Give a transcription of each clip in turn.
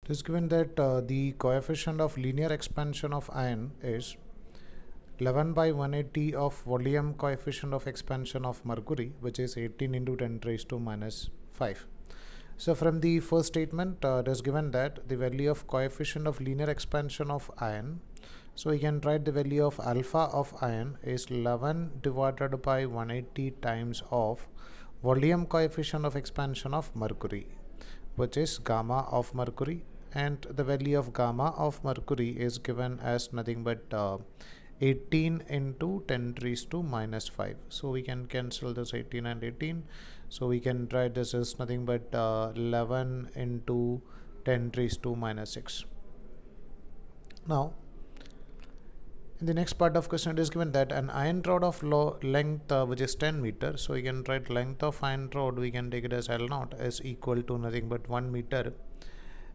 It is given that the coefficient of linear expansion of iron is 11 by 180 of volume coefficient of expansion of mercury, which is 18 into 10 raised to minus 5. So from the first statement, it is given that the value of coefficient of linear expansion of iron. So we can write the value of alpha of iron is 11 divided by 180 times of volume coefficient of expansion of mercury, which is gamma of mercury, and the value of gamma of mercury is given as nothing but 18 into 10 raised to minus 5. So we can cancel this 18 and 18. So we can write this as nothing but 11 into 10 raised to minus 6. Now, in the next part of question, it is given that an iron rod of length which is 10 meter. So we can write length of iron rod, we can take it as L0 is equal to nothing but 1 meter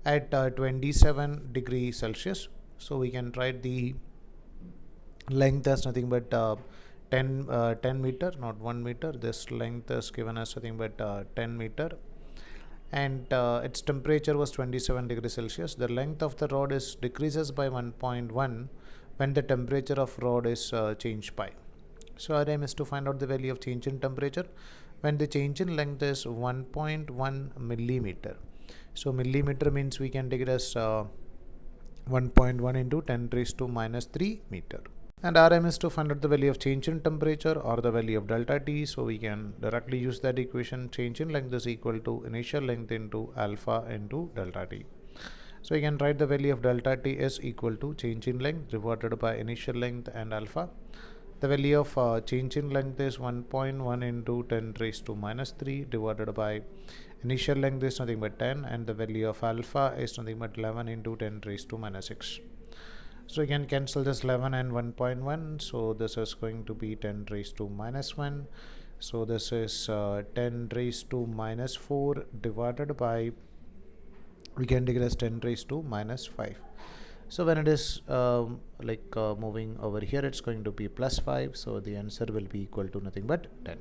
at 27 degrees Celsius. So we can write the length as nothing but 10 meter, not 1 meter. This length is given as nothing but 10 meter, and its temperature was 27 degrees Celsius. The length of the rod is decreases by 1.1 when the temperature of rod is changed by. So our aim is to find out the value of change in temperature when the change in length is 1.1 millimeter. So millimeter means we can take it as 1.1 into 10 raised to minus 3 meter. And our aim is to find out the value of change in temperature or the value of delta T. So we can directly use that equation. Change in length is equal to initial length into alpha into delta T. So we can write the value of delta T is equal to change in length divided by initial length and alpha. The value of change in length is 1.1 into 10 raised to minus 3 divided by initial length is nothing but 10, and the value of alpha is nothing but 11 into 10 raised to minus 6. So you can cancel this 11 and 1.1. So this is going to be 10 raised to minus 1. So this is 10 raised to minus 4 divided by, we can take it as 10 raised to minus 5. So when it is moving over here, it's going to be plus 5. So the answer will be equal to nothing but 10.